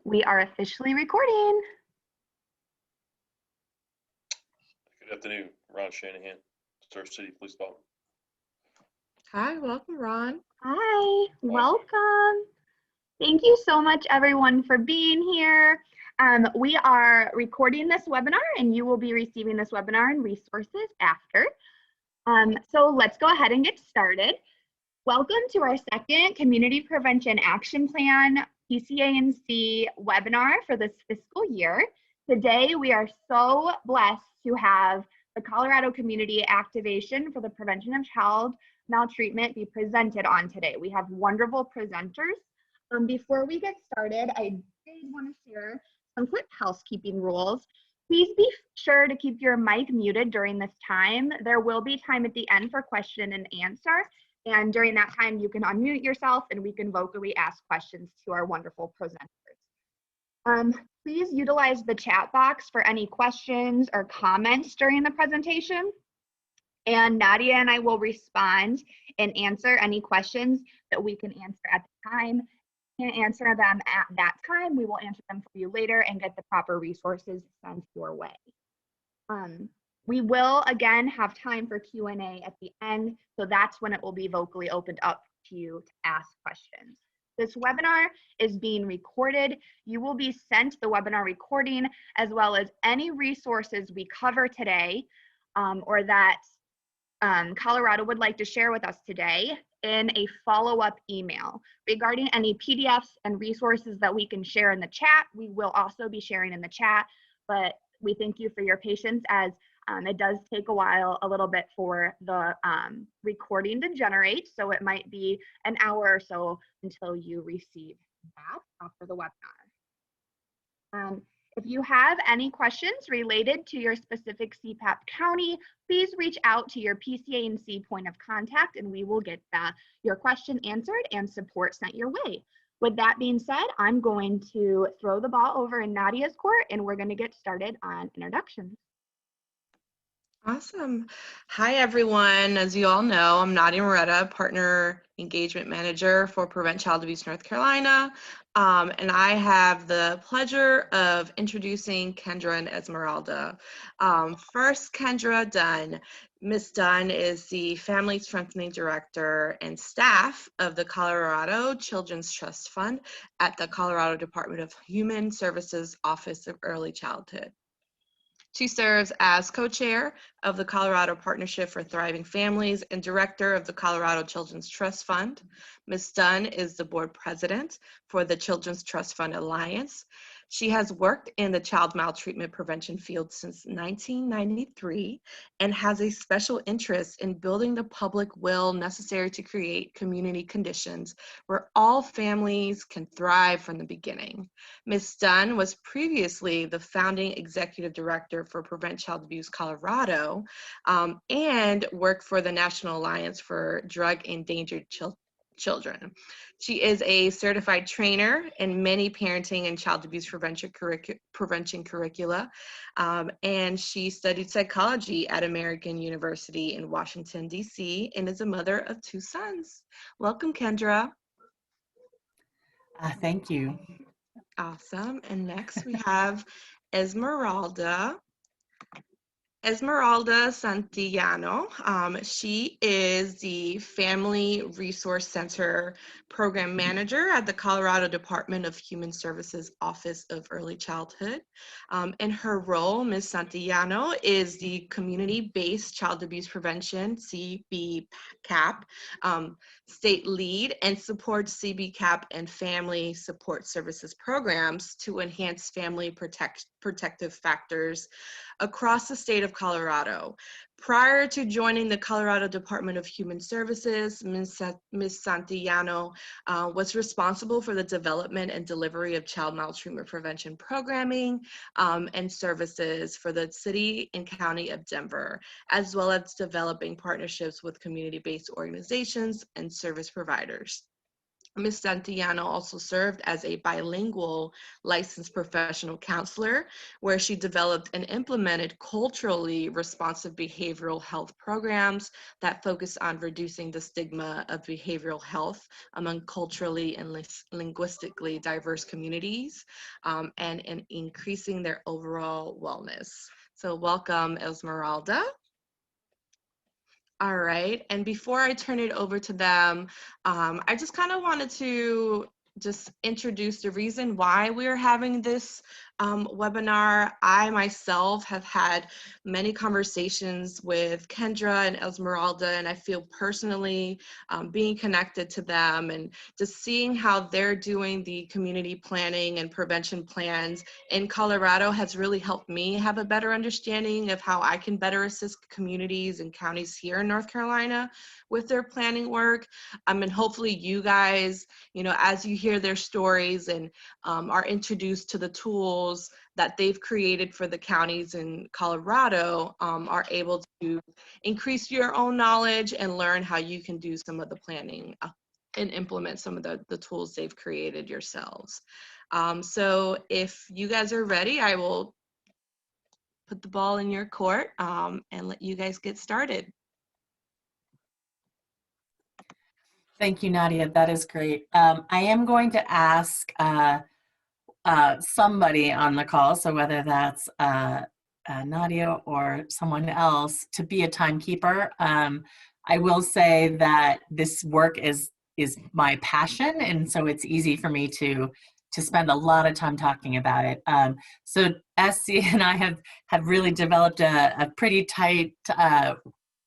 We are officially recording. Good afternoon, Ron Shanahan, Star City Police Department. Hi, welcome, Ron. Hi, welcome. Thank you so much, everyone, for being here. We are recording this webinar, and you will be receiving this webinar and resources after. So let's go ahead and get started. Welcome to our second Community Prevention Action Plan PCA&C webinar for this fiscal year. Today, we are so blessed to have the Colorado Community Activation for the Prevention of Child Maltreatment be presented on today. We have wonderful presenters. Before we get started, I did want to share some quick housekeeping rules. Please be sure to keep your mic muted during this time. There will be time at the end for question and answer. And during that time, you can unmute yourself and we can vocally ask questions to our wonderful presenters. Please utilize the chat box for any questions or comments during the presentation. And Nadia and I will respond and answer any questions that we can answer at the time. Can't answer them at that time, we will answer them for you later and get the proper resources sent your way. We will again have time for Q&A at the end, so that's when it will be vocally opened up to you to ask questions. This webinar is being recorded. You will be sent the webinar recording as well as any resources we cover today or that Colorado would like to share with us today in a follow-up email. Regarding any PDFs and resources that we can share in the chat, we will also be sharing in the chat, but we thank you for your patience as it does take a while, a little bit for the recording to generate, so it might be an hour or so until you receive that after the webinar. If you have any questions related to your specific CBCAP county, please reach out to your PCA&C point of contact and we will get your question answered and support sent your way. With that being said, I'm going to throw the ball over in Nadia's court and we're going to get started on introductions. Awesome. Hi, everyone. As you all know, I'm Nadia, Partner Engagement Manager for Prevent Child Abuse North Carolina. And I have the pleasure of introducing Kendra and Esmeralda. First, Kendra Dunn. Ms. Dunn is the Family Strengthening Director and staff of the Colorado Children's Trust Fund at the Colorado Department of Human Services Office of Early Childhood. She serves as co-chair of the Colorado Partnership for Thriving Families and director of the Colorado Children's Trust Fund. Ms. Dunn is the board president for the Children's Trust Fund Alliance. She has worked in the child maltreatment prevention field since 1993 and has a special interest in building the public will necessary to create community conditions where all families can thrive from the beginning. Ms. Dunn was previously the founding executive director for Prevent Child Abuse Colorado and worked for the National Alliance for Drug Endangered Children. She is a certified trainer in many parenting and child abuse prevention curricula, and she studied psychology at American University in Washington, D.C., and is a mother of 2 sons. Welcome, Kendra. Thank you. Awesome. And next we have Esmeralda. Esmeralda Santiano. She is the Family Resource Center Program Manager at the Colorado Department of Human Services Office of Early Childhood. In her role, Ms. Santiano is the Community-Based Child Abuse Prevention, CBCAP, state lead and supports CBCAP and family support services programs to enhance family protective factors across the state of Colorado. Prior to joining the Colorado Department of Human Services, Ms. Santiano was responsible for the development and delivery of child maltreatment prevention programming and services for the city and county of Denver, as well as developing partnerships with community-based organizations and service providers. Ms. Santiano also served as a bilingual licensed professional counselor, where she developed and implemented culturally responsive behavioral health programs that focus on reducing the stigma of behavioral health among culturally and linguistically diverse communities, and in increasing their overall wellness. So welcome, Esmeralda. All right, and before I turn it over to them, I just kind of wanted to just introduce the reason why we're having this webinar. I myself have had many conversations with Kendra and Esmeralda, and I feel personally being connected to them and just seeing how they're doing the community planning and prevention plans in Colorado has really helped me have a better understanding of how I can better assist communities and counties here in North Carolina with their planning work. And hopefully you guys, as you hear their stories and are introduced to the tools that they've created for the counties in Colorado, are able to increase your own knowledge and learn how you can do some of the planning and implement some of the tools they've created yourselves. So if you guys are ready, I will put the ball in your court and let you guys get started. Thank you, Nadia. That is great. I am going to ask somebody on the call, so whether that's Nadia or someone else, to be a timekeeper. I will say that this work is my passion, and so it's easy for me to spend a lot of time talking about it. So SC and I have really developed a pretty tight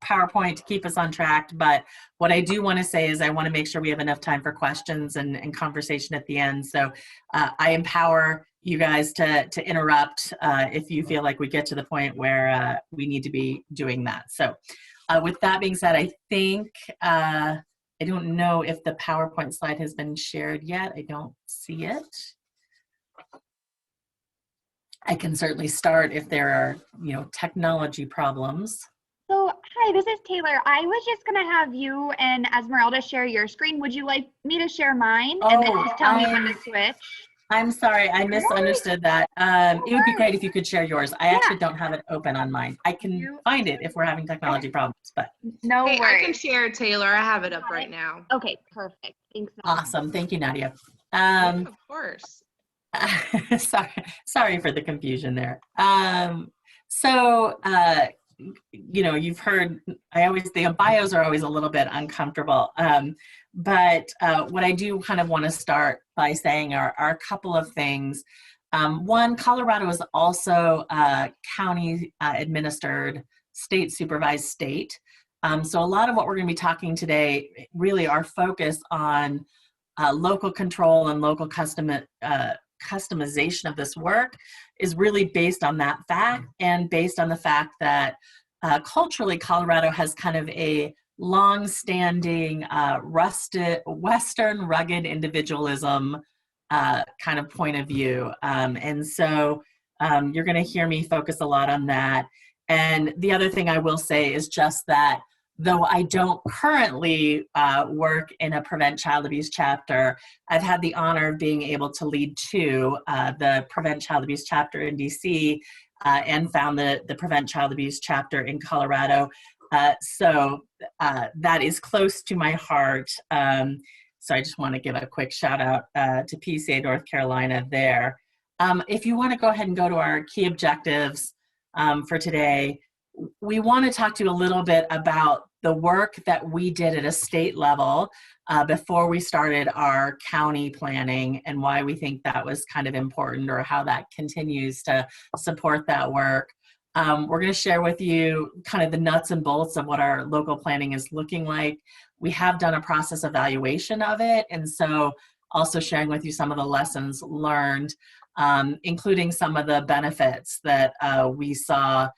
PowerPoint to keep us on track, but what I do want to say is I want to make sure we have enough time for questions and conversation at the end. So I empower you guys to interrupt if you feel like we get to the point where we need to be doing that. So with that being said, I think, I don't know if the PowerPoint slide has been shared yet. I don't see it. I can certainly start if there are, technology problems. So, hi, this is Taylor. I was just going to have you and Esmeralda share your screen. Would you like me to share mine and then just tell me when to switch? I'm sorry, I misunderstood that. It would be great if you could share yours. I actually don't have it open on mine. I can find it if we're having technology problems, but. No worries. I can share, Taylor. I have it up right now. Okay, perfect. Thanks, Nadia. Awesome. Thank you, Nadia. Yeah, of course. Sorry for the confusion there. You've heard, the bios are always a little bit uncomfortable. But what I do kind of want to start by saying are a couple of things. One, Colorado is also a county administered, state supervised state. So a lot of what we're going to be talking today really are focused on local control and local customization of this work is really based on that fact, and based on the fact that culturally Colorado has kind of a long-standing Western rugged individualism kind of point of view. And so you're going to hear me focus a lot on that. And the other thing I will say is just that though I don't currently work in a Prevent Child Abuse chapter, I've had the honor of being able to lead the Prevent Child Abuse chapter in DC and found the Prevent Child Abuse chapter in Colorado. So that is close to my heart. So I just want to give a quick shout out to PCA North Carolina there. If you want to go ahead and go to our key objectives for today, we want to talk to you a little bit about the work that we did at a state level before we started our county planning and why we think that was kind of important, or how that continues to support that work. We're going to share with you kind of the nuts and bolts of what our local planning is looking like. We have done a process evaluation of it, and so also sharing with you some of the lessons learned, including some of the benefits that we saw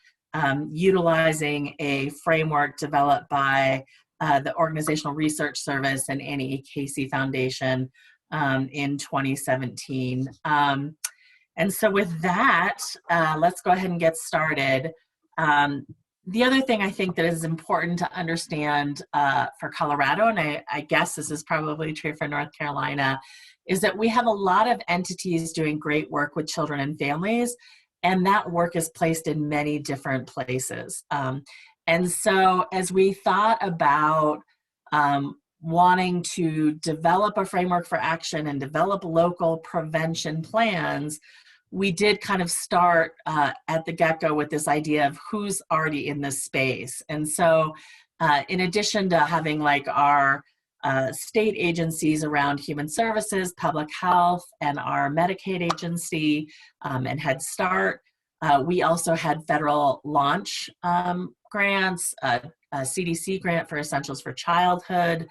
utilizing a framework developed by the Organizational Research Service and Annie E. Casey Foundation in 2017. And so with that, let's go ahead and get started. The other thing I think that is important to understand for Colorado, and I guess this is probably true for North Carolina, is that we have a lot of entities doing great work with children and families, and that work is placed in many different places. And so as we thought about wanting to develop a framework for action and develop local prevention plans, we did kind of start at the get-go with this idea of who's already in this space. And so in addition to having like our state agencies around human services, public health, and our Medicaid agency and Head Start, we also had federal launch grants, a CDC grant for Essentials for Childhood.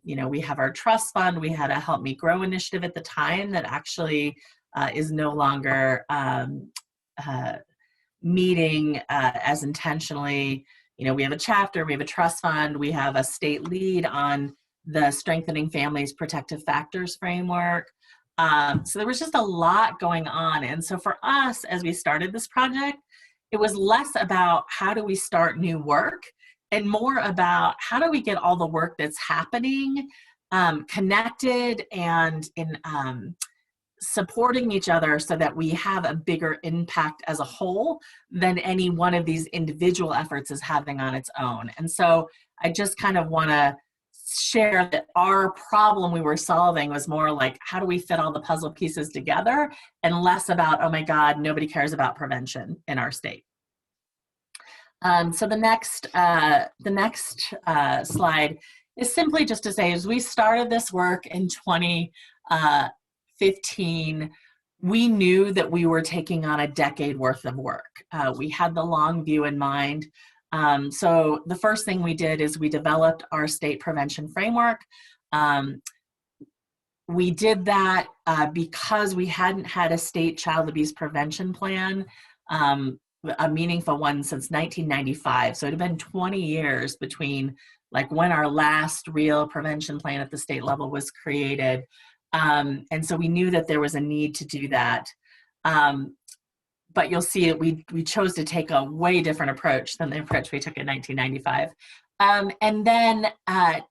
We have our trust fund. We had a Help Me Grow initiative at the time that actually is no longer meeting as intentionally. We have a chapter, we have a trust fund, we have a state lead on the Strengthening Families Protective Factors framework. So there was just a lot going on. And so for us, as we started this project, it was less about how do we start new work and more about how do we get all the work that's happening connected and in supporting each other so that we have a bigger impact as a whole than any one of these individual efforts is having on its own. And so I just kind of want to share that our problem we were solving was more like, how do we fit all the puzzle pieces together, and less about, oh my God, nobody cares about prevention in our state. So the next slide is simply just to say, as we started this work in 2015, we knew that we were taking on a decade worth of work. We had the long view in mind. So the first thing we did is we developed our state prevention framework. We did that because we hadn't had a state child abuse prevention plan, a meaningful one, since 1995. So it had been 20 years between like when our last real prevention plan at the state level was created. And so we knew that there was a need to do that. But you'll see it, we chose to take a way different approach than the approach we took in 1995. And then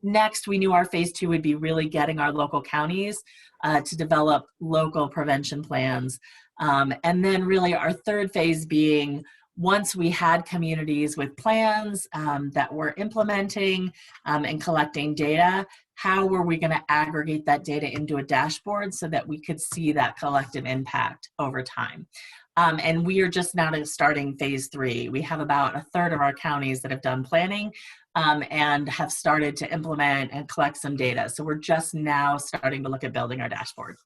next, we knew our phase 2 would be really getting our local counties to develop local prevention plans. And then really our third phase being, once we had communities with plans that were implementing and collecting data, how were we going to aggregate that data into a dashboard so that we could see that collective impact over time? And we are just now starting phase 3. We have about a third of our counties that have done planning and have started to implement and collect some data. So we're just now starting to look at building our dashboard.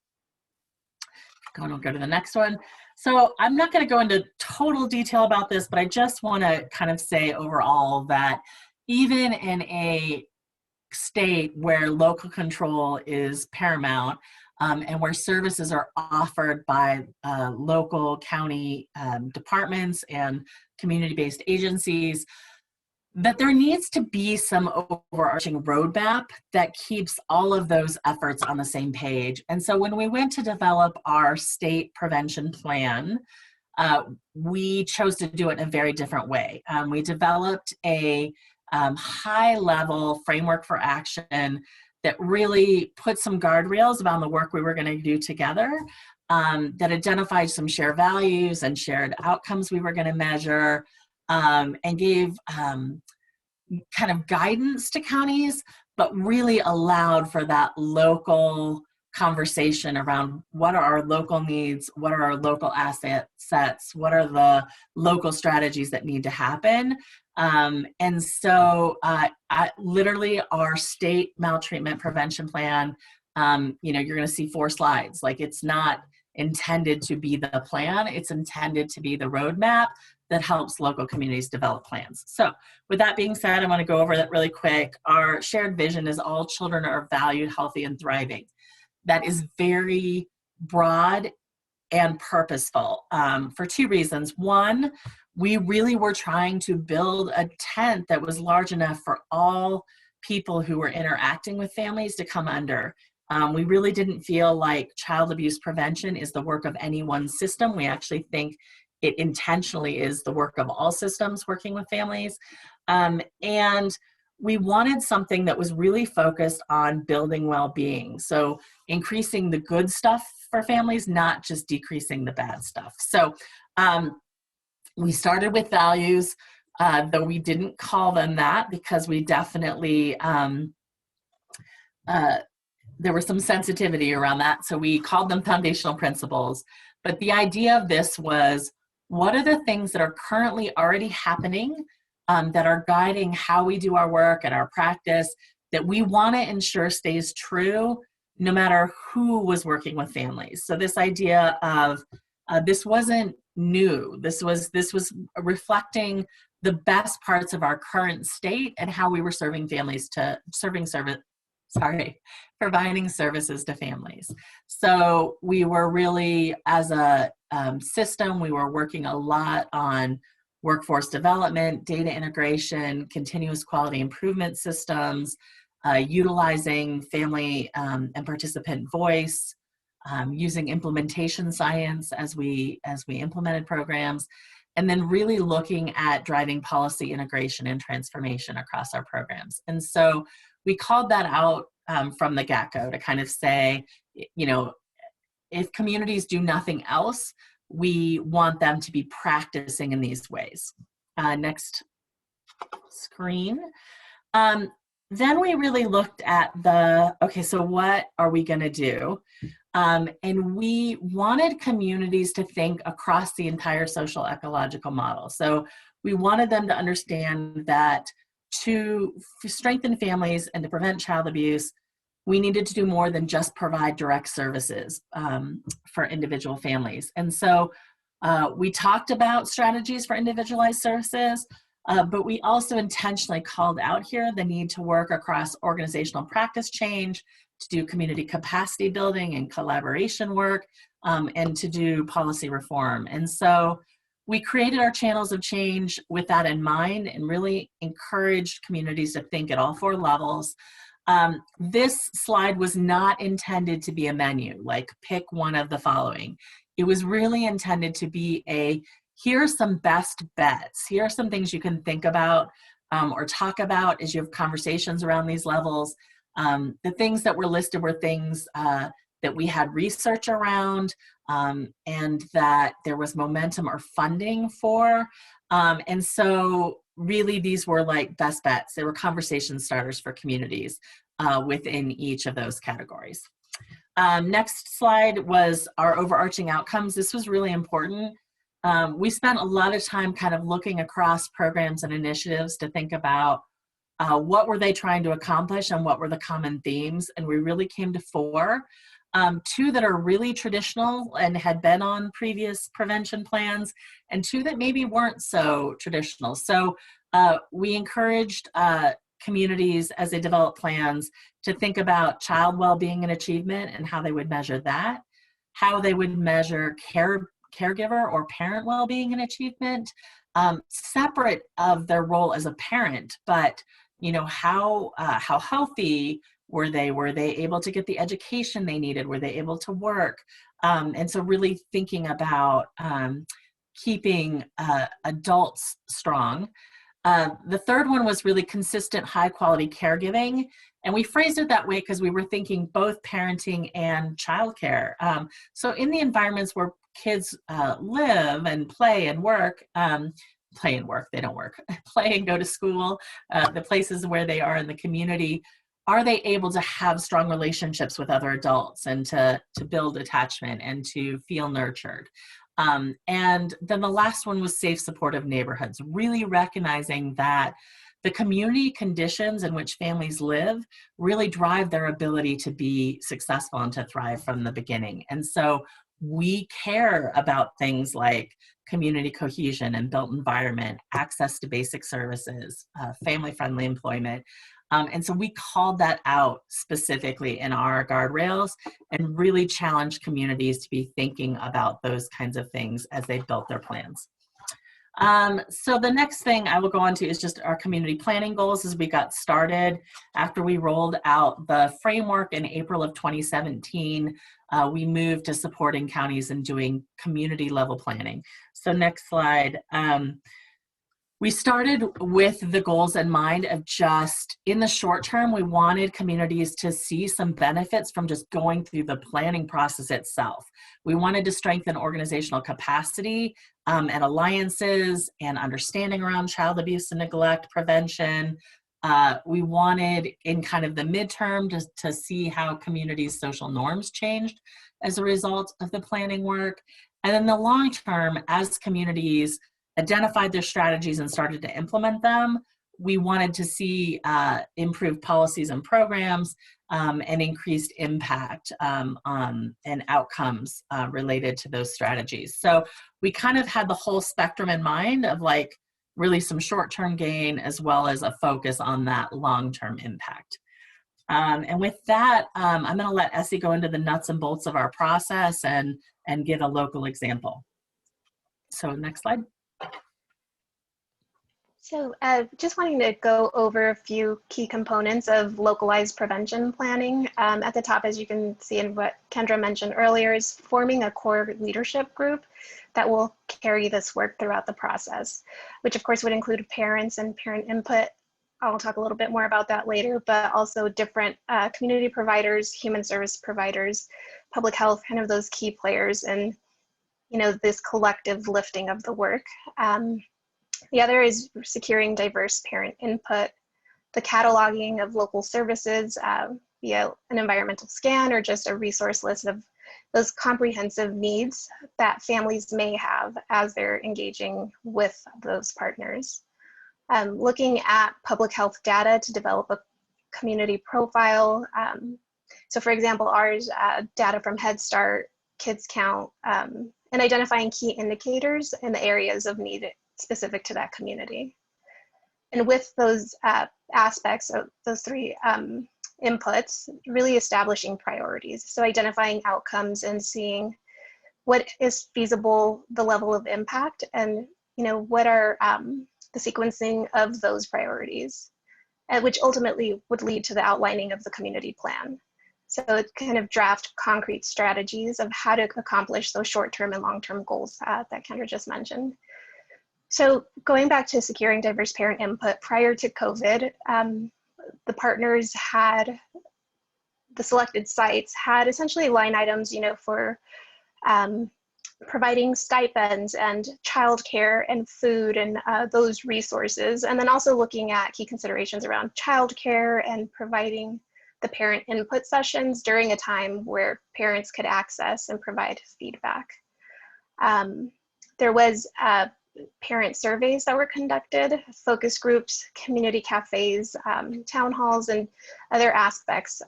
We'll go to the next one. So I'm not going to go into total detail about this, but I just want to kind of say overall that even in a state where local control is paramount, and where services are offered by local county departments and community-based agencies, that there needs to be some overarching roadmap that keeps all of those efforts on the same page. And so when we went to develop our state prevention plan, we chose to do it in a very different way. We developed a high-level framework for action that really put some guardrails around the work we were going to do together, that identified some shared values and shared outcomes we were going to measure, and gave kind of guidance to counties, but really allowed for that local conversation around what are our local needs, what are our local assets, what are the local strategies that need to happen. And so literally our state maltreatment prevention plan, you're going to see 4 slides. Like, it's not intended to be the plan, it's intended to be the roadmap that helps local communities develop plans. So with that being said, I want to go over that really quick. Our shared vision is all children are valued, healthy, and thriving. That is very broad and purposeful for 2 reasons. One, we really were trying to build a tent that was large enough for all people who were interacting with families to come under. We really didn't feel like child abuse prevention is the work of any one system. We actually think it intentionally is the work of all systems working with families. And we wanted something that was really focused on building well-being. So increasing the good stuff for families, not just decreasing the bad stuff. So we started with values, though we didn't call them that because we definitely, there was some sensitivity around that. So we called them foundational principles. But the idea of this was, what are the things that are currently already happening that are guiding how we do our work and our practice that we want to ensure stays true no matter who was working with families. So this idea of this wasn't new. This was reflecting the best parts of our current state and how we were providing services to families. So we were really, as a system, we were working a lot on workforce development, data integration, continuous quality improvement systems, utilizing family and participant voice, using implementation science as we implemented programs, and then really looking at driving policy integration and transformation across our programs. And so we called that out from the get-go to kind of say, you know, if communities do nothing else, we want them to be practicing in these ways. Next screen. Then we really looked at okay, so what are we going to do? And we wanted communities to think across the entire social ecological model. So we wanted them to understand that to strengthen families and to prevent child abuse, we needed to do more than just provide direct services for individual families. And so we talked about strategies for individualized services, but we also intentionally called out here the need to work across organizational practice change, to do community capacity building and collaboration work, and to do policy reform. And so we created our channels of change with that in mind and really encouraged communities to think at all 4 levels. This slide was not intended to be a menu, like pick one of the following. It was really intended to be here are some best bets. Here are some things you can think about or talk about as you have conversations around these levels. The things that were listed were things that we had research around and that there was momentum or funding for. And so really these were like best bets. They were conversation starters for communities within each of those categories. Next slide was our overarching outcomes. This was really important. We spent a lot of time kind of looking across programs and initiatives to think about what were they trying to accomplish and what were the common themes, and we really came to 4. 2 that are really traditional and had been on previous prevention plans, and 2 that maybe weren't so traditional. So we encouraged communities as they develop plans to think about child well-being and achievement and how they would measure that, how they would measure caregiver or parent well-being and achievement, separate of their role as a parent, but you know, how healthy were they? Were they able to get the education they needed? Were they able to work? And so really thinking about keeping adults strong. The third one was really consistent high quality caregiving. And we phrased it that way because we were thinking both parenting and childcare. So in the environments where kids live and play and work, they don't work, play and go to school, the places where they are in the community, are they able to have strong relationships with other adults and to build attachment and to feel nurtured? And then the last one was safe, supportive neighborhoods, really recognizing that the community conditions in which families live really drive their ability to be successful and to thrive from the beginning. And so we care about things like community cohesion and built environment, access to basic services, family-friendly employment. And so we called that out specifically in our guardrails and really challenged communities to be thinking about those kinds of things as they built their plans. So the next thing I will go on to is just our community planning goals as we got started. After we rolled out the framework in April of 2017, we moved to supporting counties and doing community level planning. So next slide. We started with the goals in mind of just in the short term, we wanted communities to see some benefits from just going through the planning process itself. We wanted to strengthen organizational capacity and alliances and understanding around child abuse and neglect prevention. We wanted in kind of the midterm to see how communities' social norms changed as a result of the planning work. And then the long term, as communities identified their strategies and started to implement them, we wanted to see improved policies and programs and increased impact and outcomes related to those strategies. So we kind of had the whole spectrum in mind of like really some short-term gain as well as a focus on that long-term impact. And with that, I'm going to let Essie go into the nuts and bolts of our process and give a local example. So next slide. So just wanting to go over a few key components of localized prevention planning. At the top, as you can see in what Kendra mentioned earlier, is forming a core leadership group that will carry this work throughout the process, which of course would include parents and parent input. I'll talk a little bit more about that later, but also different community providers, human service providers, public health, kind of those key players in, you know, this collective lifting of the work. The other is securing diverse parent input, the cataloging of local services via an environmental scan or just a resource list of those comprehensive needs that families may have as they're engaging with those partners. Looking at public health data to develop a community profile. So for example, ours data from Head Start, Kids Count, and identifying key indicators in the areas of need specific to that community. And with those aspects of those three inputs, really establishing priorities. So identifying outcomes and seeing what is feasible, the level of impact, and you know what are the sequencing of those priorities, which ultimately would lead to the outlining of the community plan. So it kind of draft concrete strategies of how to accomplish those short-term and long-term goals that Kendra just mentioned. So going back to securing diverse parent input, prior to COVID, the partners had, the selected sites had essentially line items, you know, for providing stipends and childcare and food and those resources. And then also looking at key considerations around childcare and providing the parent input sessions during a time where parents could access and provide feedback. There was parent surveys that were conducted, focus groups, community cafes, town halls, and other aspects.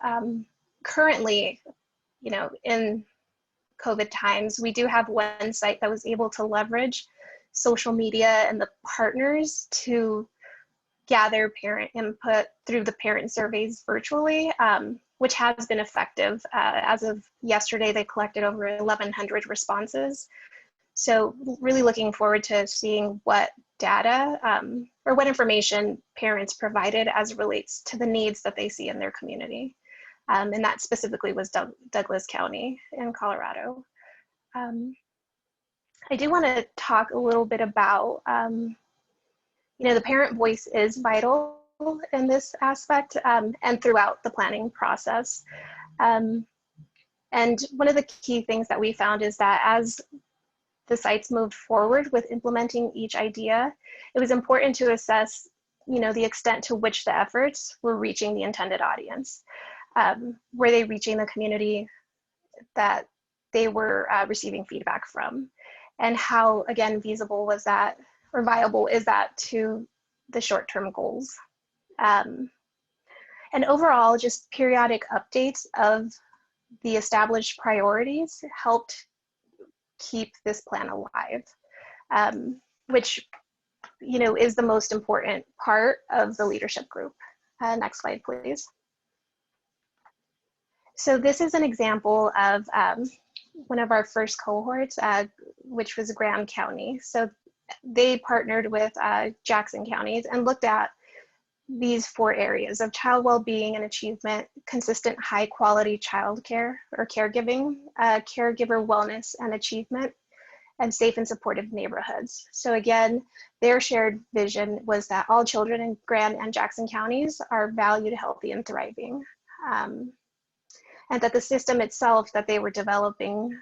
Currently, you know, in COVID times, we do have one site that was able to leverage social media and the partners to gather parent input through the parent surveys virtually, which has been effective. As of yesterday, they collected over 1,100 responses. So really looking forward to seeing what data or what information parents provided as it relates to the needs that they see in their community. And that specifically was Douglas County in Colorado. I do want to talk a little bit about, you know, the parent voice is vital in this aspect and throughout the planning process. And one of the key things that we found is that as the sites moved forward with implementing each idea, it was important to assess, you know, the extent to which the efforts were reaching the intended audience. Were they reaching the community that they were receiving feedback from? And how, again, feasible was that, or viable is that to the short-term goals? And overall, just periodic updates of the established priorities helped keep this plan alive, which, you know, is the most important part of the leadership group. Next slide, please. So this is an example of one of our first cohorts, which was Graham County. So they partnered with Jackson counties and looked at these 4 areas of child well-being and achievement, consistent high quality child care or caregiving, caregiver wellness and achievement, and safe and supportive neighborhoods. So again, their shared vision was that all children in Grand and Jackson counties are valued, healthy, and thriving. And that the system itself that they were developing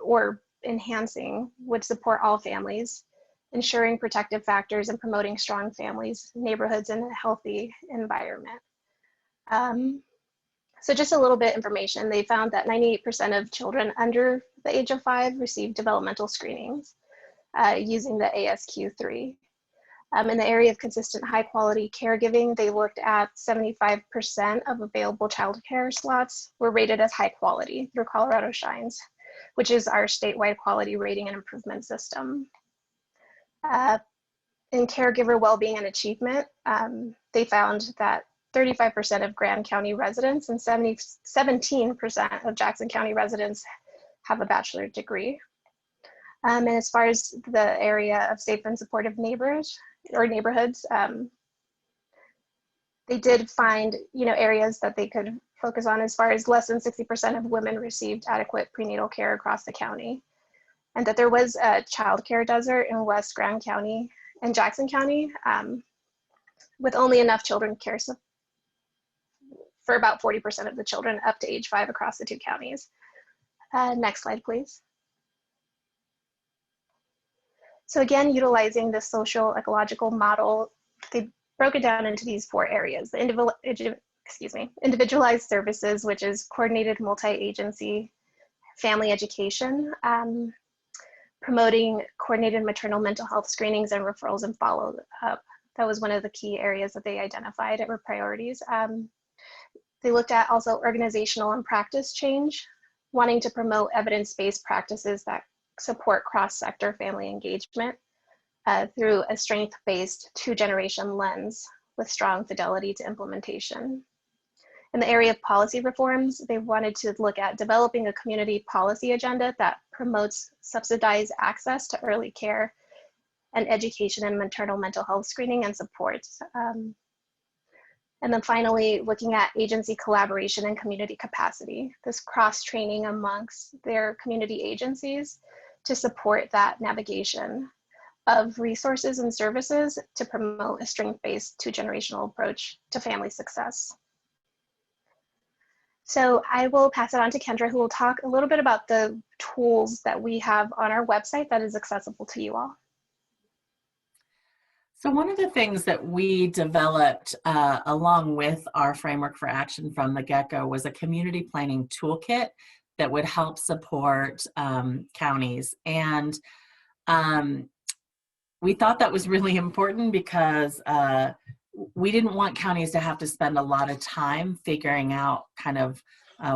or enhancing would support all families, ensuring protective factors and promoting strong families, neighborhoods, and a healthy environment. So just a little bit of information. They found that 98% of children under the age of 5 received developmental screenings using the ASQ3. In the area of consistent high quality caregiving, they looked at 75% of available child care slots were rated as high quality through Colorado Shines, which is our statewide quality rating and improvement system. In caregiver well-being and achievement, they found that 35% of Grand County residents and 17% of Jackson County residents have a bachelor's degree. And as far as the area of safe and supportive neighbors or neighborhoods, they did find, areas that they could focus on as far as less than 60% of women received adequate prenatal care across the county, and that there was a child care desert in West Grand County and Jackson County with only enough children care for about 40% of the children up to age 5 across the 2 counties. Next slide, please. So again, utilizing the social ecological model, they broke it down into these 4 areas. The individualized services, which is coordinated multi-agency family education, promoting coordinated maternal mental health screenings and referrals and follow-up. That was one of the key areas that they identified that were priorities. They looked at also organizational and practice change, wanting to promote evidence-based practices that support cross-sector family engagement through a strength-based 2-generation lens with strong fidelity to implementation. In the area of policy reforms, they wanted to look at developing a community policy agenda that promotes subsidized access to early care and education and maternal mental health screening and support. And then finally, looking at agency collaboration and community capacity, this cross-training amongst their community agencies to support that navigation of resources and services to promote a strength-based 2-generational approach to family success. So I will pass it on to Kendra, who will talk a little bit about the tools that we have on our website that is accessible to you all. So one of the things that we developed along with our framework for action from the get-go was a community planning toolkit that would help support counties. And we thought that was really important because we didn't want counties to have to spend a lot of time figuring out kind of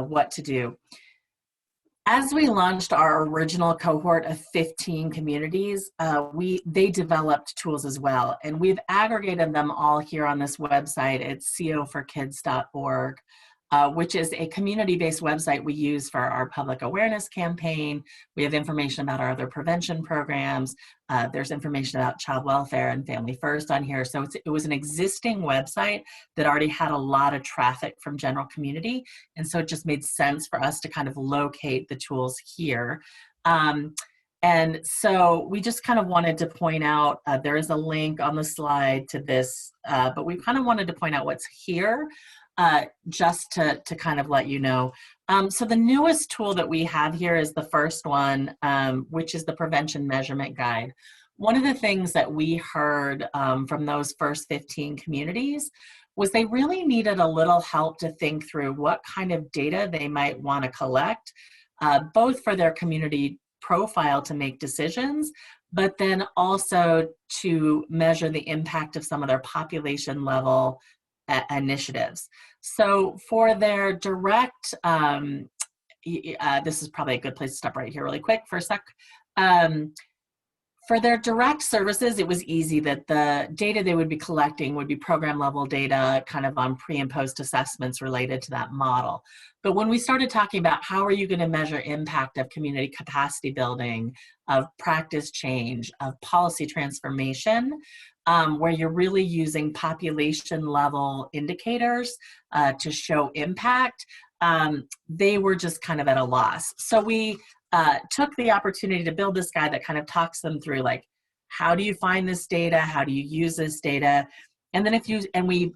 what to do. As we launched our original cohort of 15 communities, they developed tools as well. And we've aggregated them all here on this website at coforkids.org, which is a community-based website we use for our public awareness campaign. We have information about our other prevention programs. There's information about child welfare and Family First on here. So it was an existing website that already had a lot of traffic from general community. And so it just made sense for us to kind of locate the tools here. And so we just kind of wanted to point out, there is a link on the slide to this, but we kind of wanted to point out what's here. Just to kind of let you know. So the newest tool that we have here is the first one, which is the Prevention Measurement Guide. One of the things that we heard from those first 15 communities was they really needed a little help to think through what kind of data they might want to collect, both for their community profile to make decisions, but then also to measure the impact of some of their population level initiatives. So for their direct, this is probably a good place to stop right here really quick for a sec. For their direct services, it was easy that the data they would be collecting would be program level data, kind of on pre and post assessments related to that model. But when we started talking about how are you going to measure impact of community capacity building, of practice change, of policy transformation, where you're really using population level indicators to show impact, they were just kind of at a loss. So we took the opportunity to build this guide that kind of talks them through, like, how do you find this data? How do you use this data? And then we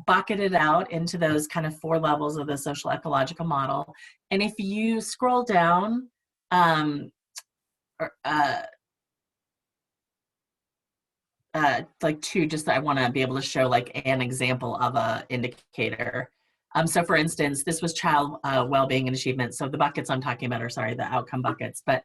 bucketed out into those kind of 4 levels of the social ecological model. And if you scroll down, like 2, just I want to be able to show like an example of a indicator. So for instance, this was child well-being and achievement. So the buckets I'm talking about are, sorry, the outcome buckets. But,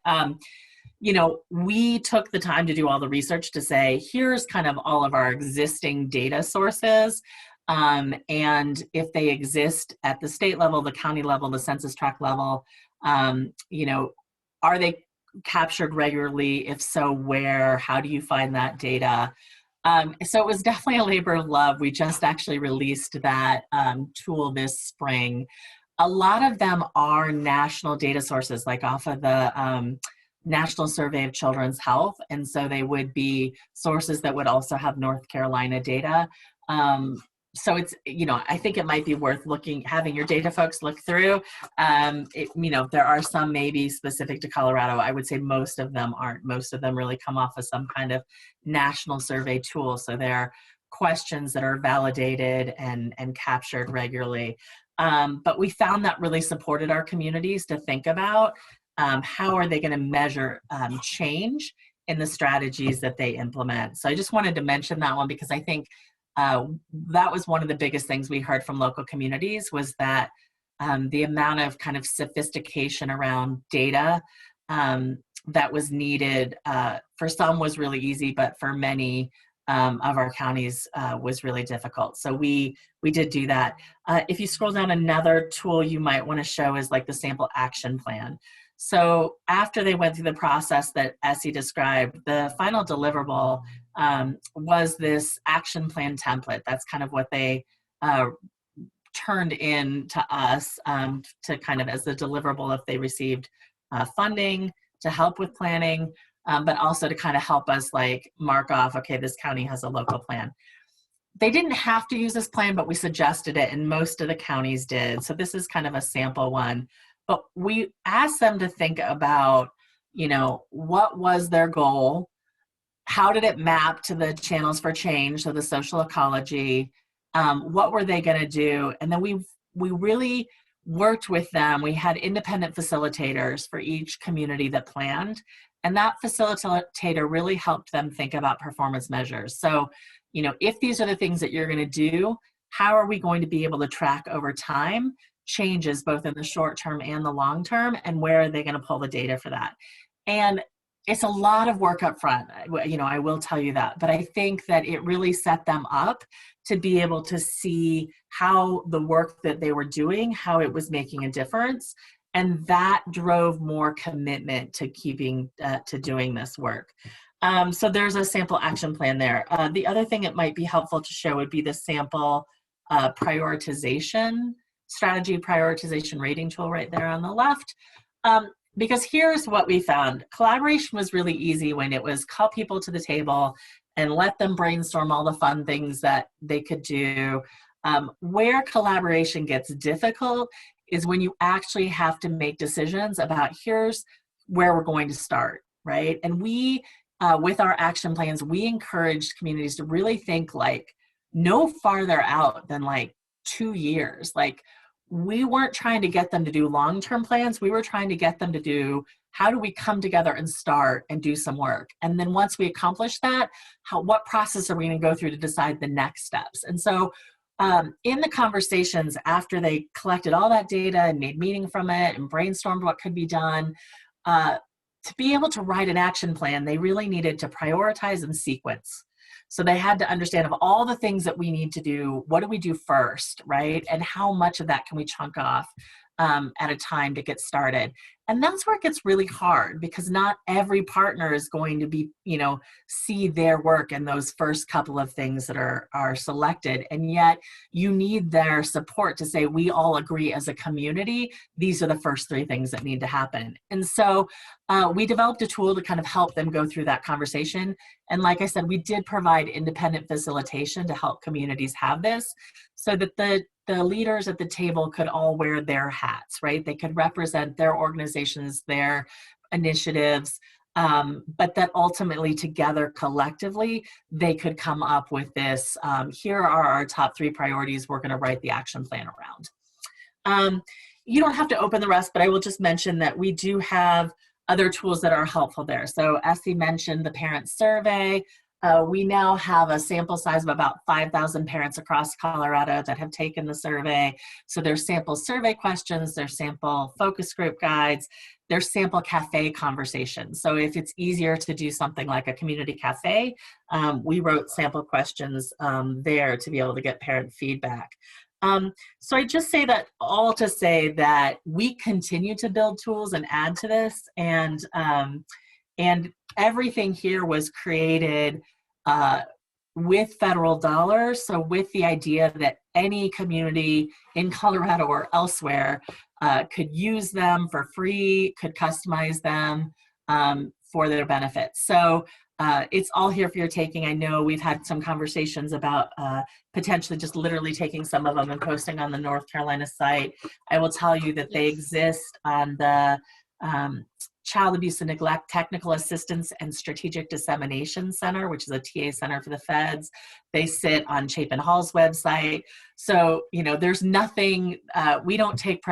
you know, we took the time to do all the research to say, here's kind of all of our existing data sources. And if they exist at the state level, the county level, the census tract level, you know, are they captured regularly? If so, where? How do you find that data? So it was definitely a labor of love. We just actually released that tool this spring. A lot of them are national data sources, like off of the National Survey of Children's Health. And so they would be sources that would also have North Carolina data. So it's, you know, I think it might be worth having your data folks look through. You know, there are some maybe specific to Colorado. I would say most of them aren't. Most of them really come off of some kind of national survey tool. So they're questions that are validated and captured regularly. But we found that really supported our communities to think about how are they going to measure change in the strategies that they implement. So I just wanted to mention that one because I think that was one of the biggest things we heard from local communities, was that the amount of kind of sophistication around data that was needed for some was really easy, but for many of our counties was really difficult. So we did do that. If you scroll down, another tool you might want to show is like the sample action plan. So after they went through the process that Essie described, the final deliverable was this action plan template. That's kind of what they turned in to us to kind of as the deliverable if they received funding to help with planning, but also to kind of help us like mark off, okay, this county has a local plan. They didn't have to use this plan, but we suggested it, and most of the counties did. So this is kind of a sample one. But we asked them to think about, you know, what was their goal? How did it map to the channels for change, so the social ecology? What were they going to do? And then we really worked with them. We had independent facilitators for each community that planned. And that facilitator really helped them think about performance measures. So, you know, if these are the things that you're going to do, how are we going to be able to track over time changes both in the short term and the long term, and where are they going to pull the data for that? And it's a lot of work up front, you know, I will tell you that, but I think that it really set them up to be able to see how the work that they were doing, how it was making a difference. And that drove more commitment to to doing this work. So there's a sample action plan there. The other thing it might be helpful to show would be the sample prioritization, strategy prioritization rating tool right there on the left. Because here's what we found. Collaboration was really easy when it was call people to the table and let them brainstorm all the fun things that they could do. Where collaboration gets difficult is when you actually have to make decisions about here's where we're going to start, right? And we, with our action plans, we encouraged communities to really think like no farther out than like 2 years. Like, we weren't trying to get them to do long-term plans. We were trying to get them to do, how do we come together and start and do some work? And then once we accomplish that, what process are we going to go through to decide the next steps? And so in the conversations after they collected all that data and made meaning from it and brainstormed what could be done, to be able to write an action plan, they really needed to prioritize and sequence. So they had to understand, of all the things that we need to do, what do we do first, right? And how much of that can we chunk off? at a time to get started. And that's where it gets really hard, because not every partner is going to be, see their work in those first couple of things that are selected. And yet you need their support to say, we all agree as a community, these are the first 3 things that need to happen. And so we developed a tool to kind of help them go through that conversation. And like I said, we did provide independent facilitation to help communities have this, so that the leaders at the table could all wear their hats, right? They could represent their organizations, their initiatives, but that ultimately together collectively, they could come up with this, here are our top 3 priorities we're gonna write the action plan around. You don't have to open the rest, but I will just mention that we do have other tools that are helpful there. So Essie mentioned the parent survey. We now have a sample size of about 5,000 parents across Colorado that have taken the survey. So there's sample survey questions, there's sample focus group guides, there's sample cafe conversations. So if it's easier to do something like a community cafe, we wrote sample questions there to be able to get parent feedback. So I just say that all to say that we continue to build tools and add to this, and everything here was created with federal dollars. So with the idea that any community in Colorado or elsewhere could use them for free, could customize them for their benefit. So it's all here for your taking. I know we've had some conversations about potentially just literally taking some of them and posting on the North Carolina site. I will tell you that they exist on the Child Abuse and Neglect Technical Assistance and Strategic Dissemination Center, which is a TA center for the feds. They sit on Chapin Hall's website. So, there's nothing, we don't take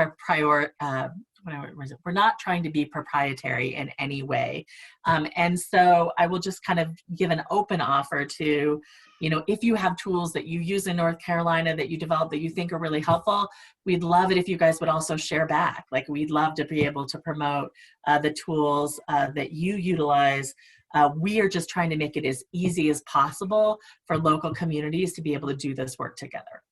we're not trying to be proprietary in any way. And so I will just kind of give an open offer to, if you have tools that you use in North Carolina that you develop that you think are really helpful, we'd love it if you guys would also share back. Like, we'd love to be able to promote the tools that you utilize. We are just trying to make it as easy as possible for local communities to be able to do this work together.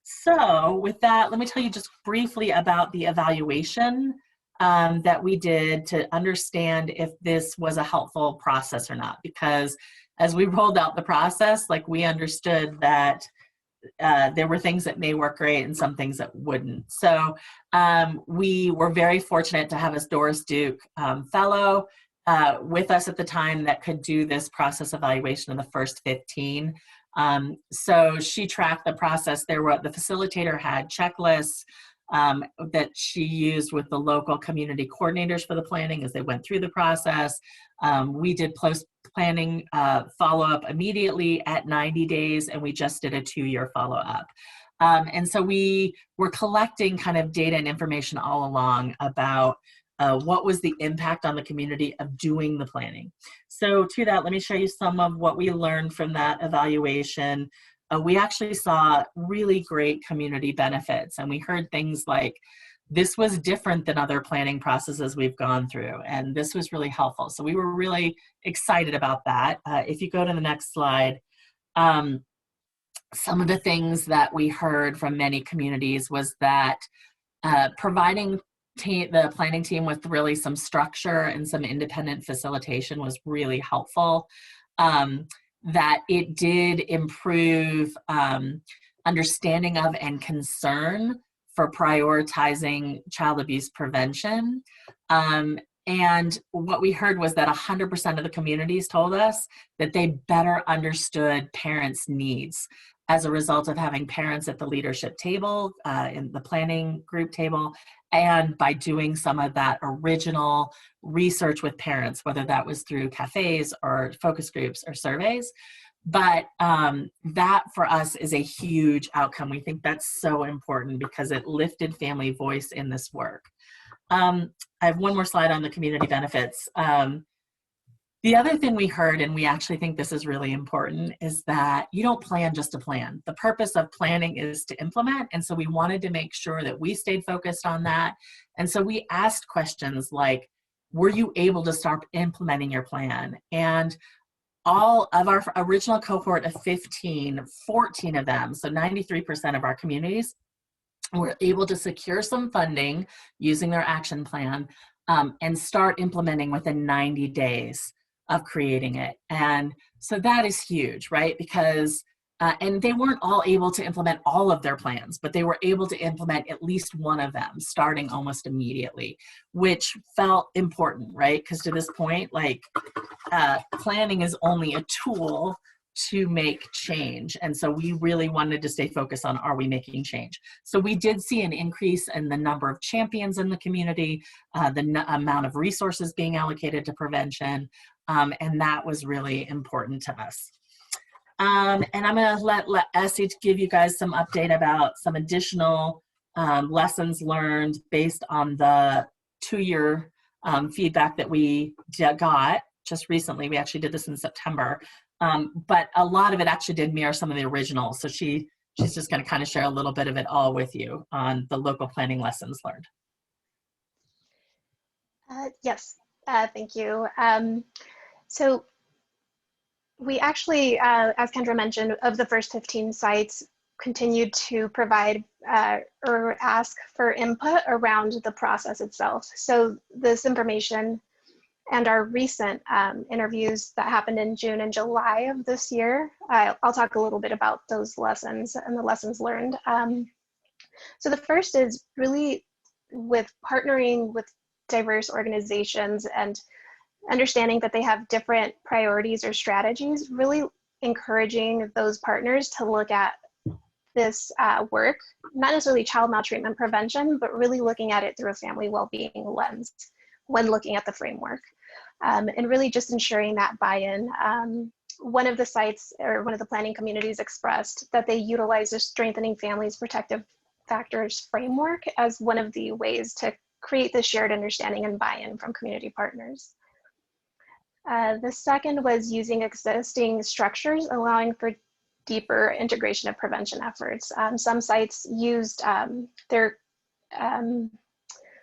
So with that, let me tell you just briefly about the evaluation that we did to understand if this was a helpful process or not. Because as we rolled out the process, we understood that there were things that may work great and some things that wouldn't. So we were very fortunate to have a Doris Duke fellow with us at the time that could do this process evaluation of the first 15. So she tracked the process. The facilitator had checklists that she used with the local community coordinators for the planning as they went through the process. We did post-planning follow-up immediately at 90 days, and we just did a 2-year follow-up. And so we were collecting kind of data and information all along about what was the impact on the community of doing the planning. So to that, let me show you some of what we learned from that evaluation. We actually saw really great community benefits, and we heard things like, this was different than other planning processes we've gone through, and this was really helpful. So we were really excited about that. If you go to the next slide, some of the things that we heard from many communities was that providing the planning team with really some structure and some independent facilitation was really helpful. That it did improve understanding of and concern for prioritizing child abuse prevention. And what we heard was that 100% of the communities told us that they better understood parents' needs as a result of having parents at the leadership table, in the planning group table, and by doing some of that original research with parents, whether that was through cafes or focus groups or surveys. But that for us is a huge outcome. We think that's so important because it lifted family voice in this work. I have one more slide on the community benefits. The other thing we heard, and we actually think this is really important, is that you don't plan just to plan. The purpose of planning is to implement, and so we wanted to make sure that we stayed focused on that. And so we asked questions like, were you able to start implementing your plan? And all of our original cohort of 15, 14 of them, so 93% of our communities, were able to secure some funding using their action plan and start implementing within 90 days of creating it. And so that is huge, right? Because, and they weren't all able to implement all of their plans, but they were able to implement at least one of them starting almost immediately, which felt important, right? Because to this point, like planning is only a tool to make change. And so we really wanted to stay focused on, are we making change? So we did see an increase in the number of champions in the community, the amount of resources being allocated to prevention, and that was really important to us. And I'm gonna let Essie give you guys some update about some additional lessons learned based on the 2-year feedback that we got just recently. We actually did this in September. But a lot of it actually did mirror some of the originals. So she's just going to kind of share a little bit of it all with you on the local planning lessons learned. Yes, thank you. So we actually, as Kendra mentioned, of the first 15 sites, continued to provide or ask for input around the process itself. So this information and our recent interviews that happened in June and July of this year, I'll talk a little bit about those lessons and the lessons learned. So the first is really with partnering with diverse organizations and understanding that they have different priorities or strategies, really encouraging those partners to look at this work, not necessarily child maltreatment prevention, but really looking at it through a family well-being lens when looking at the framework, and really just ensuring that buy-in. One of the sites or one of the planning communities expressed that they utilize the Strengthening Families Protective Factors framework as one of the ways to create this shared understanding and buy-in from community partners. The second was using existing structures, allowing for deeper integration of prevention efforts. Some sites used their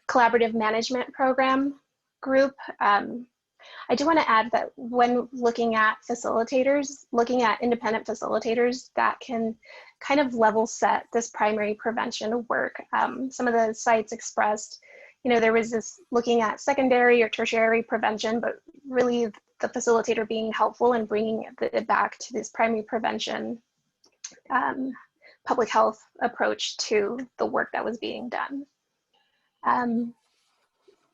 collaborative management program group. I do want to add that when looking at facilitators, looking at independent facilitators that can kind of level set this primary prevention work. Some of the sites expressed, you know, there was this looking at secondary or tertiary prevention, but really the facilitator being helpful in bringing it back to this primary prevention public health approach to the work that was being done.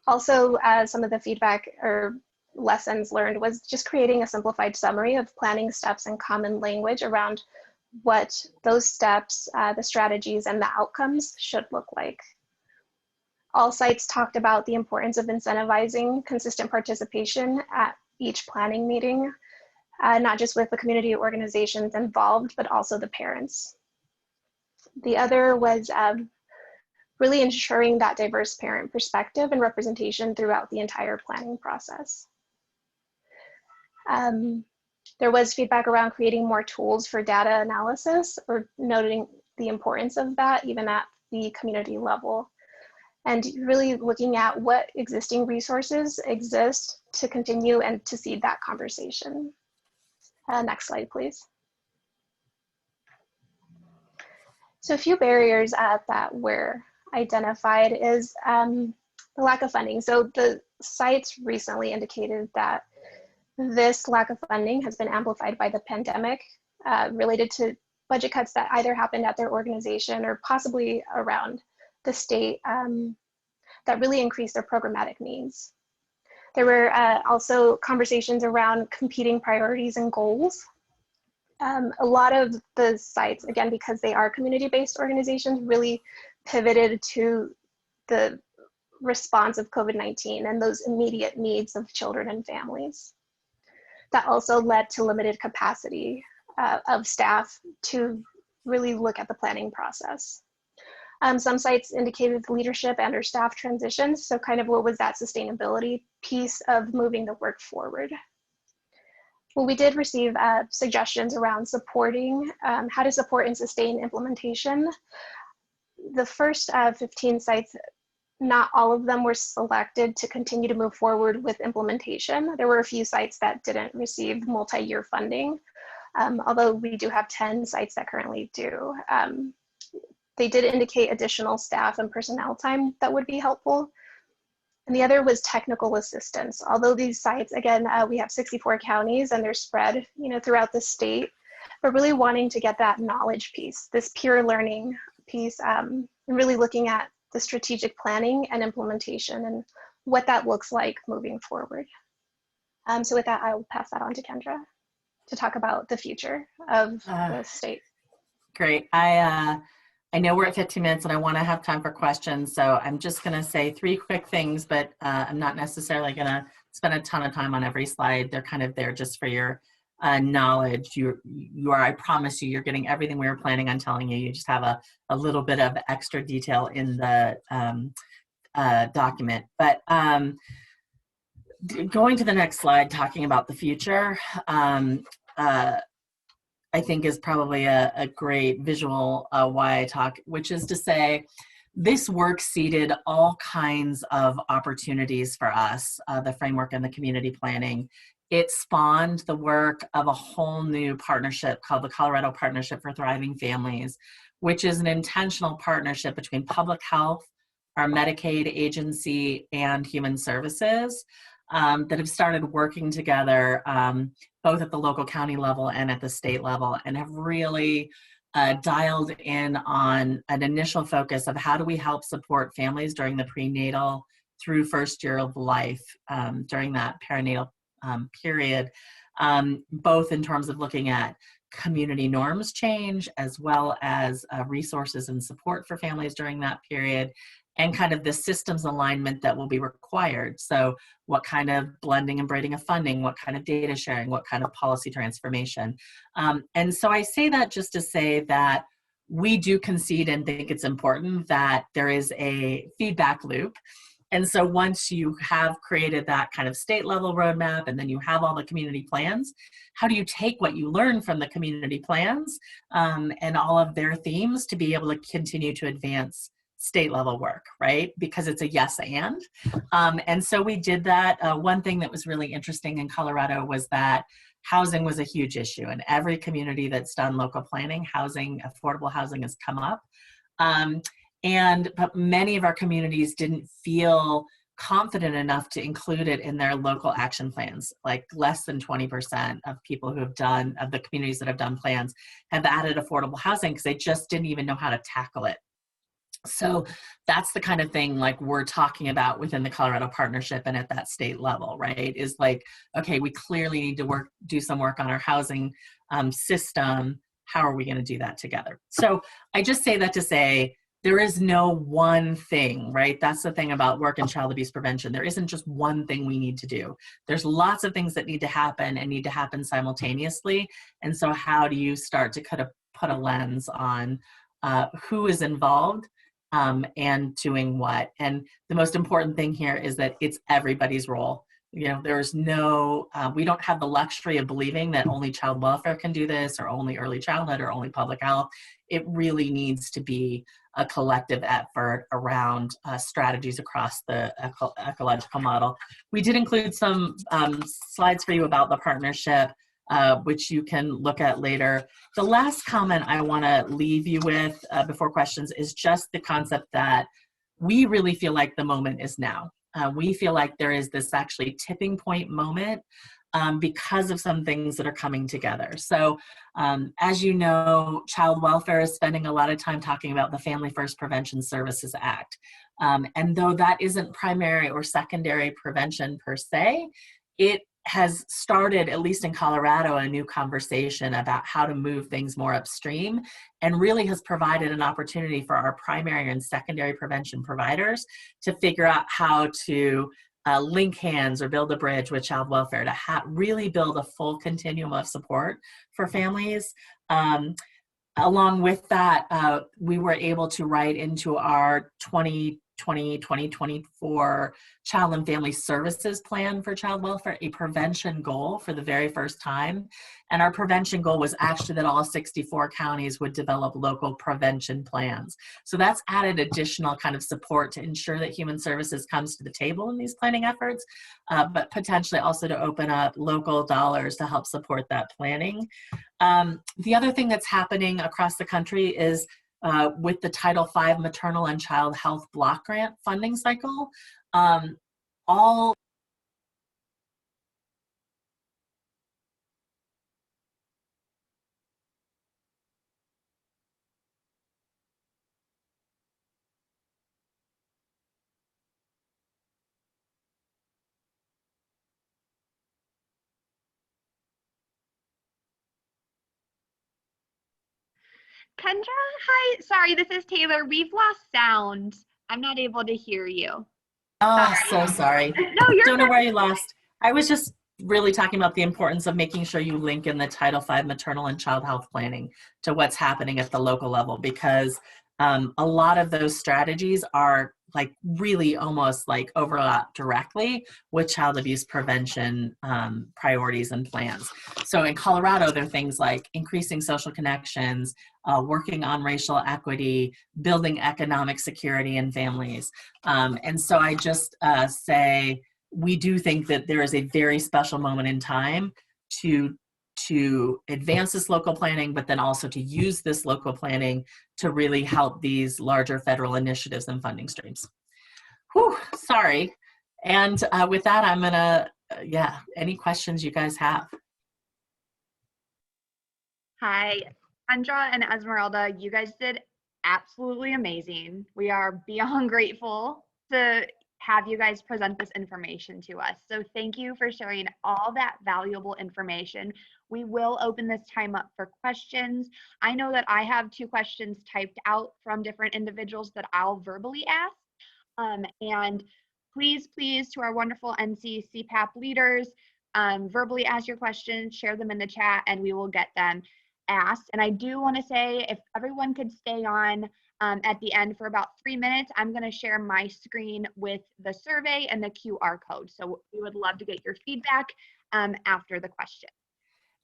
Also, some of the feedback or lessons learned was just creating a simplified summary of planning steps and common language around what those steps, the strategies, and the outcomes should look like. All sites talked about the importance of incentivizing consistent participation at each planning meeting, not just with the community organizations involved, but also the parents. The other was really ensuring that diverse parent perspective and representation throughout the entire planning process. There was feedback around creating more tools for data analysis, or noting the importance of that even at the community level, and really looking at what existing resources exist to continue and to seed that conversation. Next slide, please. So a few barriers that were identified is the lack of funding. So the sites recently indicated that this lack of funding has been amplified by the pandemic related to budget cuts that either happened at their organization or possibly around the state that really increased their programmatic needs. There were also conversations around competing priorities and goals. A lot of the sites, again, because they are community-based organizations, really pivoted to the response of COVID-19 and those immediate needs of children and families. That also led to limited capacity of staff to really look at the planning process. Some sites indicated leadership and or staff transitions, so kind of what was that sustainability piece of moving the work forward. Well, we did receive suggestions around supporting, how to support and sustain implementation. The first 15 sites, not all of them were selected to continue to move forward with implementation. There were a few sites that didn't receive multi-year funding, although we do have 10 sites that currently do. They did indicate additional staff and personnel time that would be helpful. And the other was technical assistance. Although these sites, again, we have 64 counties and they're spread, throughout the state, but really wanting to get that knowledge piece, this peer learning piece, and really looking at the strategic planning and implementation and what that looks like moving forward. So with that, I will pass that on to Kendra to talk about the future of the state. Great. I know we're at 15 minutes and I want to have time for questions. So I'm just going to say 3 quick things, but I'm not necessarily going to spend a ton of time on every slide. They're kind of there just for your knowledge. You are, I promise you, you're getting everything we were planning on telling you. You just have a little bit of extra detail in the document. But going to the next slide, talking about the future, I think is probably a great visual why I talk, which is to say, this work seeded all kinds of opportunities for us, the framework and the community planning. It spawned the work of a whole new partnership called the Colorado Partnership for Thriving Families, which is an intentional partnership between public health, our Medicaid agency, and human services that have started working together both at the local county level and at the state level, and have really dialed in on an initial focus of how do we help support families during the prenatal through first year of life during that perinatal period, both in terms of looking at community norms change as well as resources and support for families during that period, and kind of the systems alignment that will be required. So what kind of blending and braiding of funding, what kind of data sharing, what kind of policy transformation. And so I say that just to say that we do concede and think it's important that there is a feedback loop. And so once you have created that kind of state level roadmap and then you have all the community plans, how do you take what you learn from the community plans and all of their themes to be able to continue to advance state level work, right? Because it's a yes and. And so we did that. One thing that was really interesting in Colorado was that housing was a huge issue. In every community that's done local planning, housing, affordable housing has come up. But many of our communities didn't feel confident enough to include it in their local action plans. Like less than 20% of people who have done, of the communities that have done plans, have added affordable housing because they just didn't even know how to tackle it. So that's the kind of thing like we're talking about within the Colorado Partnership and at that state level, right? Is like, okay, we clearly need to do some work on our housing system. How are we going to do that together? So I just say that to say, there is no one thing, right? That's the thing about work in child abuse prevention. There isn't just one thing we need to do. There's lots of things that need to happen and need to happen simultaneously. And so how do you start to kind of put a lens on who is involved and doing what? And the most important thing here is that it's everybody's role. You know, there's no, we don't have the luxury of believing that only child welfare can do this, or only early childhood, or only public health. It really needs to be a collective effort around strategies across the ecological model. We did include some slides for you about the partnership, which you can look at later. The last comment I want to leave you with before questions is just the concept that we really feel like the moment is now. We feel like there is this actually tipping point moment because of some things that are coming together. So as you know, child welfare is spending a lot of time talking about the Family First Prevention Services Act. And though that isn't primary or secondary prevention per se, it has started, at least in Colorado, a new conversation about how to move things more upstream, and really has provided an opportunity for our primary and secondary prevention providers to figure out how to link hands or build a bridge with child welfare to really build a full continuum of support for families. Along with that, we were able to write into our 2020-2024 Child and Family Services Plan for Child Welfare a prevention goal for the very first time. And our prevention goal was actually that all 64 counties would develop local prevention plans. So that's added additional kind of support to ensure that human services comes to the table in these planning efforts, but potentially also to open up local dollars to help support that planning. The other thing that's happening across the country is with the Title V Maternal and Child Health Block Grant funding cycle. All Kendra, hi. Sorry, this is Taylor. We've lost sound. I'm not able to hear you. Oh, Sorry. so sorry. No, you're Don't know fine. where you lost. I was just really talking about the importance of making sure you link in the Title V maternal and child health planning to what's happening at the local level, because a lot of those strategies are like really almost like overlap directly with child abuse prevention priorities and plans. So in Colorado, there are things like increasing social connections, working on racial equity, building economic security in families. And so I just say, we do think that there is a very special moment in time to advance this local planning, but then also to use this local planning to really help these larger federal initiatives and funding streams. Whew, sorry. And with that, I'm gonna, any questions you guys have? Hi, Kendra and Esmeralda, you guys did absolutely amazing. We are beyond grateful to have you guys present this information to us. So thank you for sharing all that valuable information. We will open this time up for questions. I know that I have 2 questions typed out from different individuals that I'll verbally ask. And please, to our wonderful NC CPAP leaders, verbally ask your questions, share them in the chat, and we will get them asked. And I do want to say, if everyone could stay on at the end for about 3 minutes, I'm going to share my screen with the survey and the QR code. So we would love to get your feedback after the question.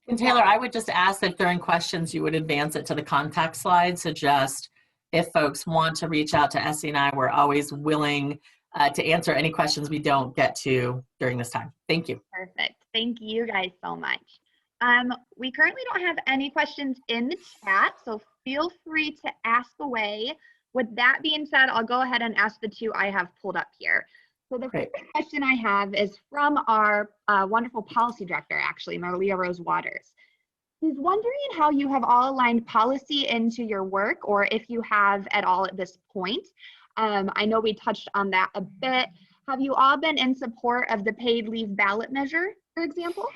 And Taylor, I would just ask that during questions, you would advance it to the contact slide. So just if folks want to reach out to Essie and I, we're always willing to answer any questions we don't get to during this time. Thank you. Perfect. Thank you guys so much. We currently don't have any questions in the chat, so feel free to ask away. With that being said, I'll go ahead and ask the 2 I have pulled up here. So the first question I have is from our wonderful policy director, actually, Maria Rose Waters. He's wondering how you have all aligned policy into your work, or if you have at all at this point. I know we touched on that a bit. Have you all been in support of the paid leave ballot measure, for example?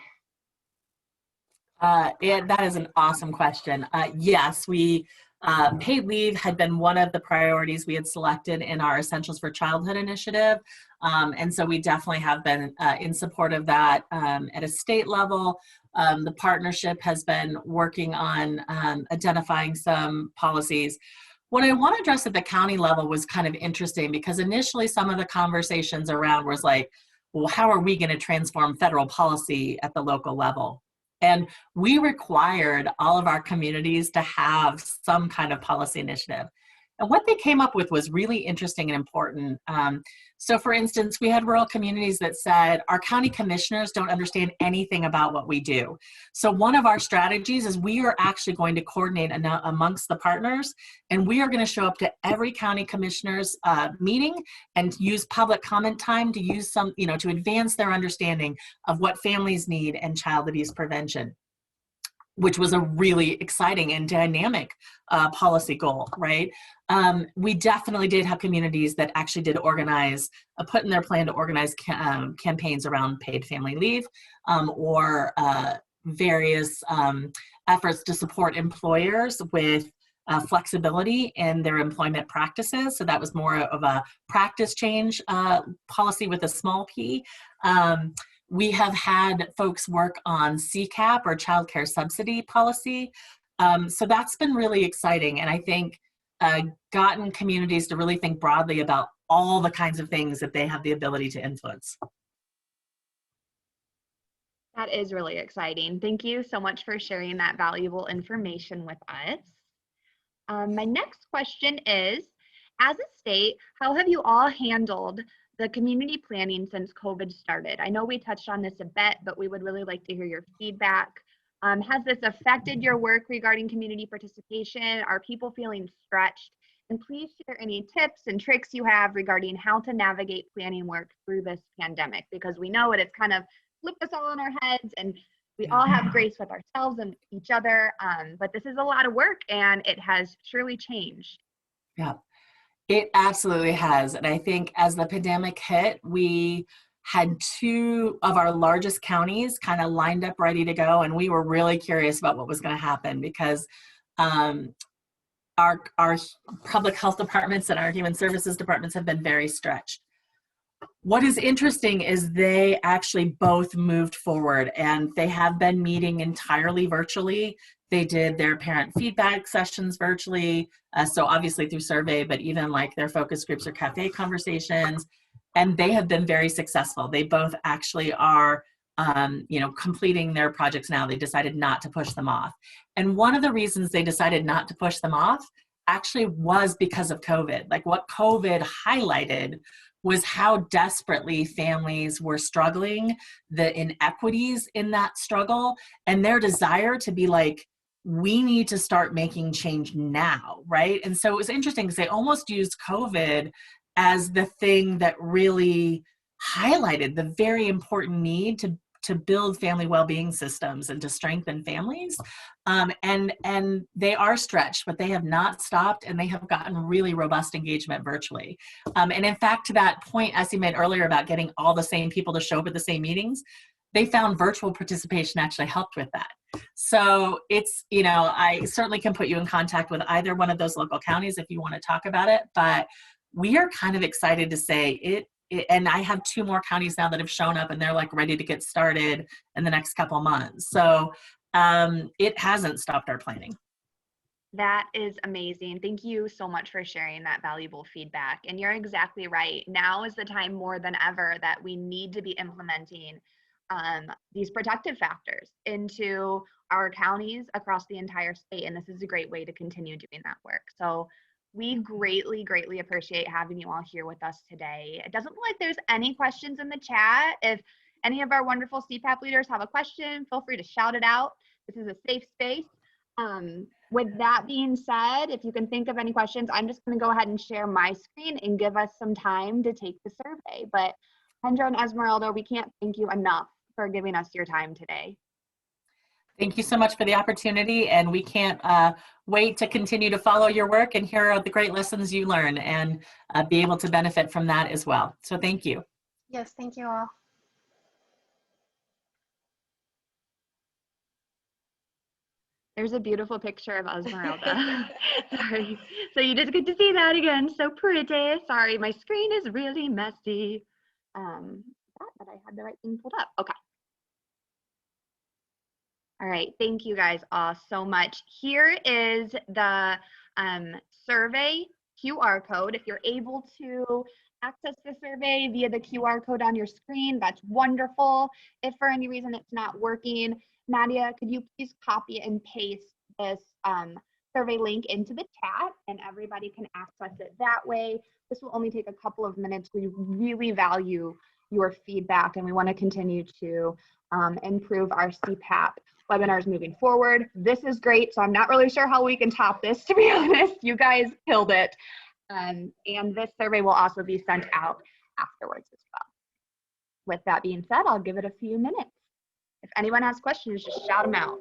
That is an awesome question. Yes, paid leave had been one of the priorities we had selected in our Essentials for Childhood initiative. And so we definitely have been in support of that at a state level. The partnership has been working on identifying some policies. What I want to address at the county level was kind of interesting, because initially some of the conversations around was like, well, how are we going to transform federal policy at the local level? And we required all of our communities to have some kind of policy initiative. And what they came up with was really interesting and important. So for instance, we had rural communities that said, our county commissioners don't understand anything about what we do. So one of our strategies is we are actually going to coordinate amongst the partners, and we are going to show up to every county commissioner's meeting and use public comment time to use some, to advance their understanding of what families need and child abuse prevention, which was a really exciting and dynamic policy goal, right? We definitely did have communities that actually did organize, put in their plan to organize campaigns around paid family leave, or various efforts to support employers with flexibility in their employment practices. So that was more of a practice change policy with a small p. We have had folks work on CBCAP, or child care subsidy policy. So that's been really exciting. And I think gotten communities to really think broadly about all the kinds of things that they have the ability to influence. That is really exciting. Thank you so much for sharing that valuable information with us. My next question is, as a state, how have you all handled the community planning since COVID started? I know we touched on this a bit, but we would really like to hear your feedback. Has this affected your work regarding community participation? Are people feeling stretched? And please share any tips and tricks you have regarding how to navigate planning work through this pandemic, because we know it's kind of flipped us all on our heads, and we all have grace with ourselves and each other. But this is a lot of work, and it has surely changed. Yeah, it absolutely has. And I think as the pandemic hit, we had two of our largest counties kind of lined up ready to go. And we were really curious about what was going to happen, because our public health departments and our human services departments have been very stretched. What is interesting is they actually both moved forward, and they have been meeting entirely virtually. They did their parent feedback sessions virtually, so obviously through survey, but even like their focus groups or cafe conversations, and they have been very successful. They both actually are completing their projects now. They decided not to push them off. And one of the reasons they decided not to push them off actually was because of COVID. Like, what COVID highlighted was how desperately families were struggling, the inequities in that struggle, and their desire to be like, we need to start making change now, right? And so it was interesting because they almost used COVID as the thing that really highlighted the very important need to build family well-being systems and to strengthen families. And they are stretched, but they have not stopped, and they have gotten really robust engagement virtually. And in fact, to that point Essie made earlier about getting all the same people to show up at the same meetings, they found virtual participation actually helped with that. So it's, I certainly can put you in contact with either one of those local counties if you want to talk about it, but we are kind of excited to say it, and I have 2 more counties now that have shown up, and they're like ready to get started in the next couple months. So it hasn't stopped our planning. That is amazing. Thank you so much for sharing that valuable feedback. And you're exactly right. Now is the time more than ever that we need to be implementing these protective factors into our counties across the entire state. And this is a great way to continue doing that work. So we greatly, greatly appreciate having you all here with us today. It doesn't look like there's any questions in the chat. If any of our wonderful CPAP leaders have a question, feel free to shout it out. This is a safe space. With that being said, if you can think of any questions, I'm just going to go ahead and share my screen and give us some time to take the survey. But Kendra and Esmeralda, we can't thank you enough for giving us your time today. Thank you so much for the opportunity, and we can't wait to continue to follow your work and hear the great lessons you learn, and be able to benefit from that as well. So thank you. Yes, thank you all. There's a beautiful picture of Esmeralda. Sorry. So you just get to see that again. So pretty. Sorry, my screen is really messy. But I had the right thing pulled up. Okay. All right. Thank you guys all so much. Here is the survey QR code. If you're able to access the survey via the QR code on your screen, that's wonderful. If for any reason it's not working, Nadia, could you please copy and paste this survey link into the chat, and everybody can access it that way. This will only take a couple of minutes. We really value your feedback, and we want to continue to improve our CPAP webinars moving forward. This is great, so I'm not really sure how we can top this, to be honest. You guys killed it. And this survey will also be sent out afterwards as well. With that being said, I'll give it a few minutes. If anyone has questions, just shout them out.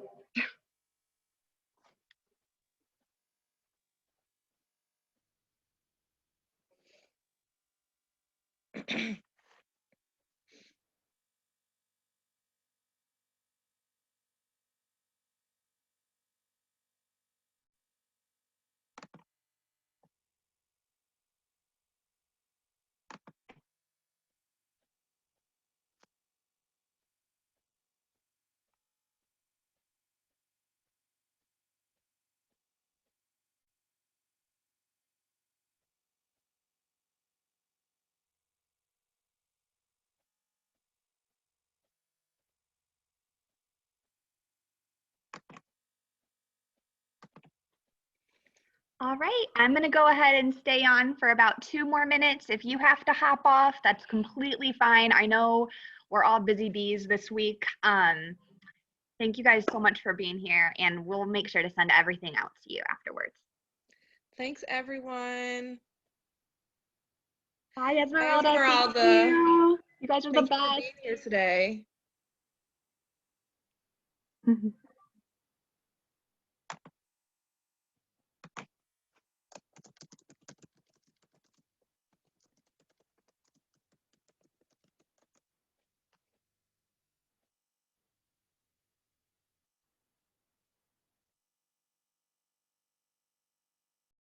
All right, I'm going to go ahead and stay on for about 2 more minutes. If you have to hop off, that's completely fine. I know we're all busy bees this week. Thank you guys so much for being here, and we'll make sure to send everything out to you afterwards. Thanks, everyone. Bye, Esmeralda. Esmeralda. Thank you. You guys are Thank the you for best. being here today.